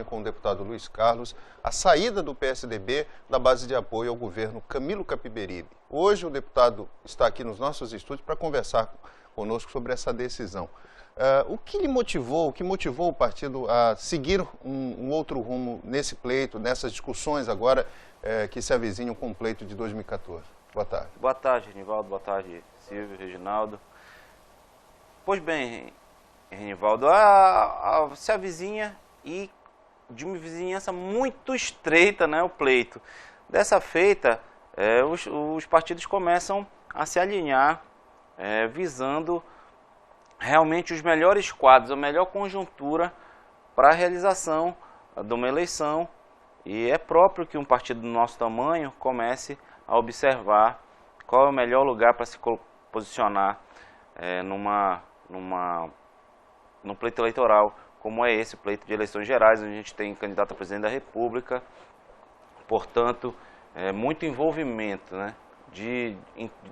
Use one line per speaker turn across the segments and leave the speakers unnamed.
ontem com o deputado Luiz Carlos a saída do PSDB da base de apoio ao governo Camilo Capiberibe. Hoje o deputado está aqui nos nossos estúdios para conversar conosco sobre essa decisão. O que motivou o partido a seguir um outro rumo nesse pleito, nessas discussões agora que se avizinham com o pleito de 2014? Boa tarde.
Boa tarde, Renivaldo. Boa tarde, Silvio, Reginaldo. Pois bem, Renivaldo, se avizinha e de uma vizinhança muito estreita, né, o pleito. Dessa feita, os partidos começam a se alinhar, visando realmente os melhores quadros, a melhor conjuntura para a realização de uma eleição. E é próprio que um partido do nosso tamanho comece a observar qual é o melhor lugar para se posicionar num pleito eleitoral, como é esse pleito de eleições gerais, onde a gente tem candidato a presidente da República, portanto, muito envolvimento, né,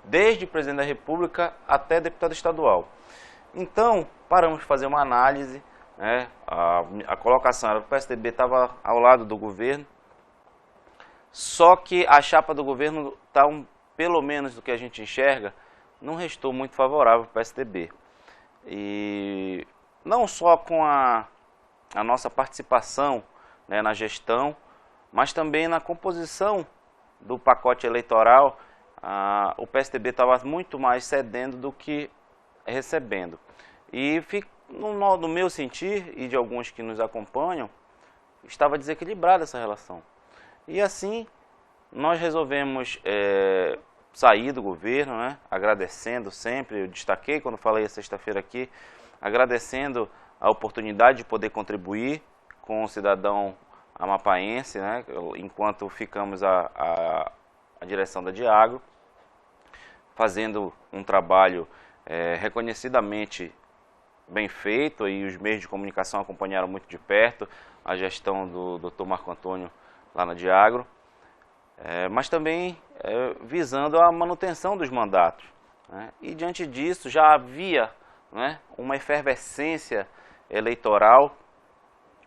desde presidente da República até deputado estadual. Então, paramos de fazer uma análise, né, a colocação era que o PSDB estava ao lado do governo, só que a chapa do governo está, pelo menos do que a gente enxerga, não restou muito favorável para o PSDB. E não só com a nossa participação, né, na gestão, mas também na composição do pacote eleitoral, o PSDB estava muito mais cedendo do que recebendo. E no meu sentir, e de alguns que nos acompanham, estava desequilibrada essa relação. E assim, nós resolvemos sair do governo, né, agradecendo sempre, eu destaquei quando falei a sexta-feira aqui, agradecendo a oportunidade de poder contribuir com o cidadão amapaense, né, enquanto ficamos a direção da Diagro, fazendo um trabalho reconhecidamente bem feito, e os meios de comunicação acompanharam muito de perto a gestão do Dr. Marco Antônio lá na Diagro, mas também visando a manutenção dos mandatos, né? E diante disso já havia, né, uma efervescência eleitoral,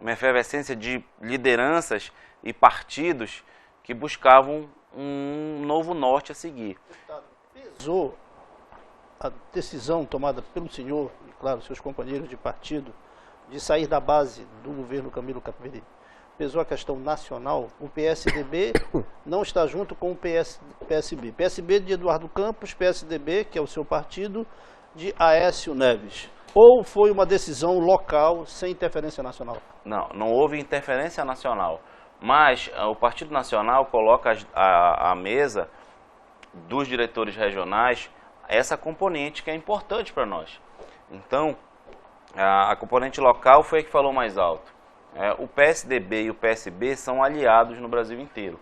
uma efervescência de lideranças e partidos que buscavam um novo norte a seguir.
Deputado, pesou a decisão tomada pelo senhor e, claro, seus companheiros de partido de sair da base do governo Camilo Capiberibe? Pesou a questão nacional? O PSDB não está junto com o PSB. PSB de Eduardo Campos, PSDB, que é o seu partido, de Aécio Neves. Ou foi uma decisão local, sem interferência nacional?
Não houve interferência nacional, mas o Partido Nacional coloca à mesa dos diretores regionais essa componente que é importante para nós. Então, a componente local foi a que falou mais alto. O PSDB e o PSB são aliados no Brasil inteiro,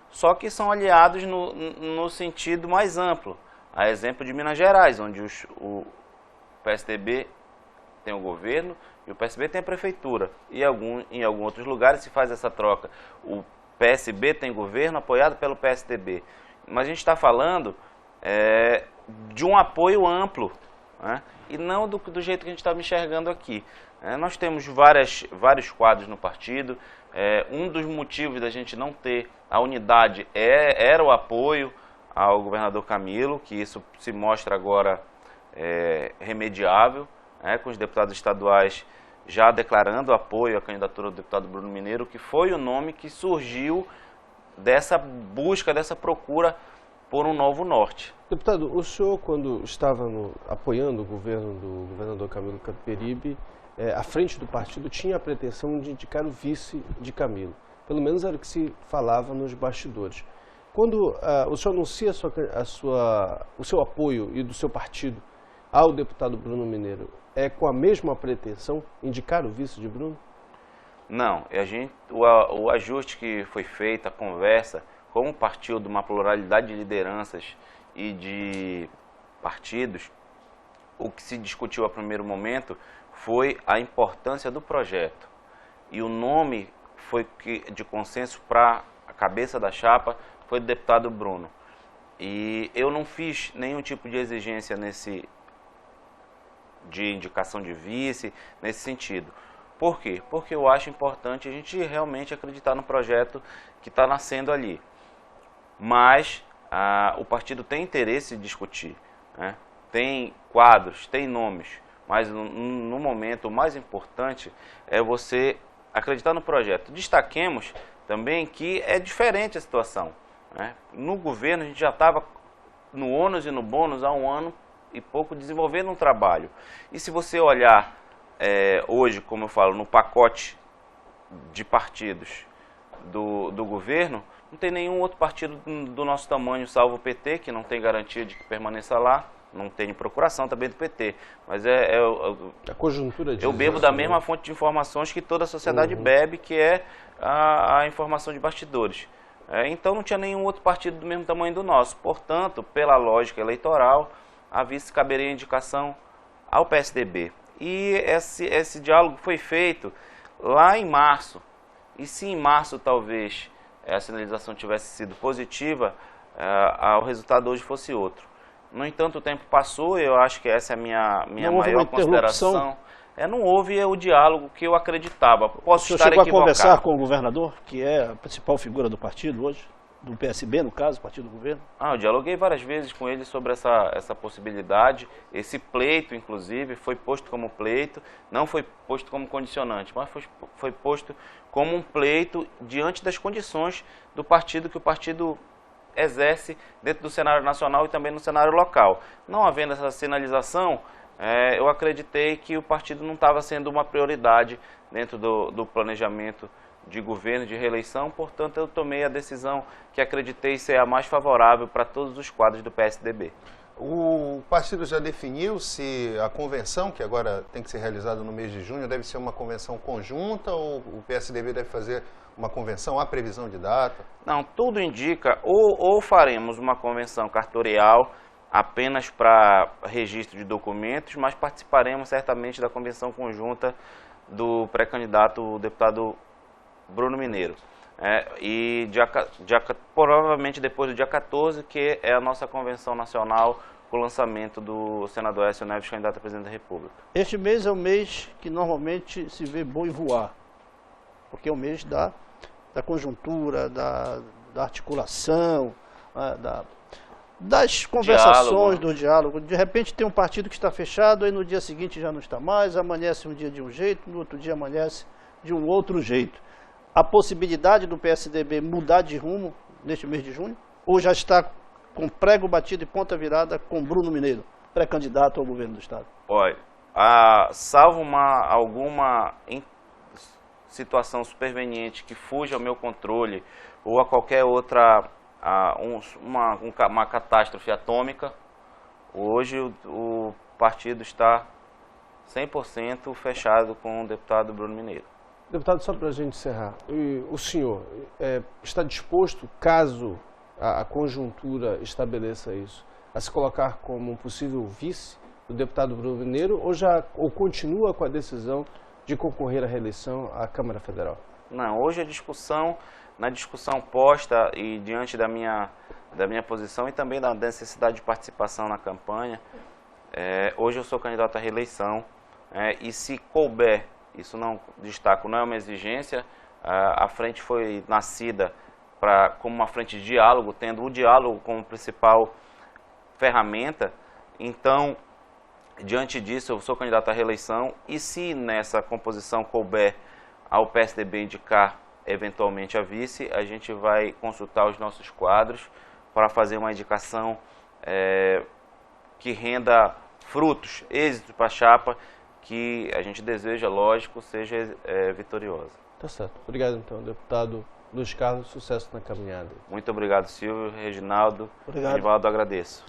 só que são aliados no sentido mais amplo, a exemplo de Minas Gerais, onde o PSDB tem o governo e o PSB tem a prefeitura, e em alguns outros lugares se faz essa troca. O PSB tem governo apoiado pelo PSDB, mas a gente está falando de um apoio amplo, né, e não do jeito que a gente estava enxergando aqui. Nós temos vários quadros no partido. Um dos motivos da gente não ter a unidade era o apoio ao governador Camilo, que isso se mostra agora remediável, com os deputados estaduais já declarando apoio à candidatura do deputado Bruno Mineiro, que foi o nome que surgiu dessa busca, dessa procura por um novo norte.
Deputado, o senhor, quando estava apoiando o governo do governador Camilo Capiberibe, à frente do partido, tinha a pretensão de indicar o vice de Camilo. Pelo menos era o que se falava nos bastidores. Quando o senhor anuncia o seu apoio e do seu partido ao deputado Bruno Mineiro, é com a mesma pretensão indicar o vice de Bruno?
Não, o ajuste que foi feito, a conversa, como partiu de uma pluralidade de lideranças e de partidos, o que se discutiu a primeiro momento foi a importância do projeto. E o nome foi de consenso para a cabeça da chapa foi do deputado Bruno. E eu não fiz nenhum tipo de exigência de indicação de vice, nesse sentido. Por quê? Porque eu acho importante a gente realmente acreditar no projeto que está nascendo ali. Mas o partido tem interesse em discutir, né? Tem quadros, tem nomes, mas no momento o mais importante é você acreditar no projeto. Destaquemos também que é diferente a situação, né? No governo a gente já estava no ônus e no bônus há 1 ano e pouco desenvolvendo um trabalho. E se você olhar hoje, como eu falo, no pacote de partidos do governo, não tem nenhum outro partido do nosso tamanho, salvo o PT, que não tem garantia de que permaneça lá, não tem procuração também do PT, mas
a conjuntura diz
eu bebo
isso,
da
né?
mesma fonte de informações que toda a sociedade bebe, que é a informação de bastidores. Então não tinha nenhum outro partido do mesmo tamanho do nosso, portanto, pela lógica eleitoral, a vice caberia a indicação ao PSDB. E esse diálogo foi feito lá em março. E se em março talvez a sinalização tivesse sido positiva, o resultado hoje fosse outro. No entanto, o tempo passou e eu acho que essa é a minha maior consideração. Não houve o diálogo que eu acreditava. Posso estar equivocado.
Você chegou a conversar com o governador, que é a principal figura do partido hoje? Do PSB, no caso, partido do governo?
Eu dialoguei várias vezes com ele sobre essa possibilidade. Esse pleito, inclusive, foi posto como pleito, não foi posto como condicionante, mas foi posto como um pleito diante das condições do partido, que o partido exerce dentro do cenário nacional e também no cenário local. Não havendo essa sinalização, eu acreditei que o partido não estava sendo uma prioridade dentro do planejamento de governo, de reeleição, portanto eu tomei a decisão que acreditei ser a mais favorável para todos os quadros do PSDB.
O partido já definiu se a convenção, que agora tem que ser realizada no mês de junho, deve ser uma convenção conjunta ou o PSDB deve fazer uma convenção? Há previsão de data?
Não, tudo indica, ou faremos uma convenção cartorial apenas para registro de documentos, mas participaremos certamente da convenção conjunta do pré-candidato deputado Bruno Mineiro. E provavelmente depois do dia 14, que é a nossa convenção nacional com o lançamento do senador Aécio Neves, candidato a presidente da República.
Este mês é o mês que normalmente se vê boi voar, porque é o mês da conjuntura, da articulação, das conversações, do diálogo. De repente tem um partido que está fechado, aí no dia seguinte já não está mais, amanhece um dia de um jeito, no outro dia amanhece de um outro jeito. A possibilidade do PSDB mudar de rumo neste mês de junho? Ou já está com prego batido e ponta virada com Bruno Mineiro, pré-candidato ao governo do Estado?
Olha, salvo alguma situação superveniente que fuja ao meu controle ou a qualquer outra, uma catástrofe atômica, hoje o partido está 100% fechado com o deputado Bruno Mineiro.
Deputado, só para a gente encerrar, o senhor está disposto, caso a conjuntura estabeleça isso, a se colocar como um possível vice do deputado Bruno Mineiro ou continua com a decisão de concorrer à reeleição à Câmara Federal?
Não, hoje na discussão posta e diante da minha posição e também da necessidade de participação na campanha, hoje eu sou candidato à reeleição e se couber, isso não destaco, não é uma exigência, a frente foi nascida como uma frente de diálogo, tendo o diálogo como principal ferramenta. Então, diante disso, eu sou candidato à reeleição e se nessa composição couber ao PSDB indicar eventualmente a vice, a gente vai consultar os nossos quadros para fazer uma indicação que renda frutos, êxitos para a chapa, que a gente deseja, lógico, seja vitoriosa.
Tá certo. Obrigado, então, deputado Luiz Carlos. Sucesso na caminhada.
Muito obrigado, Silvio, Reginaldo.
Obrigado.
Rivaldo, agradeço.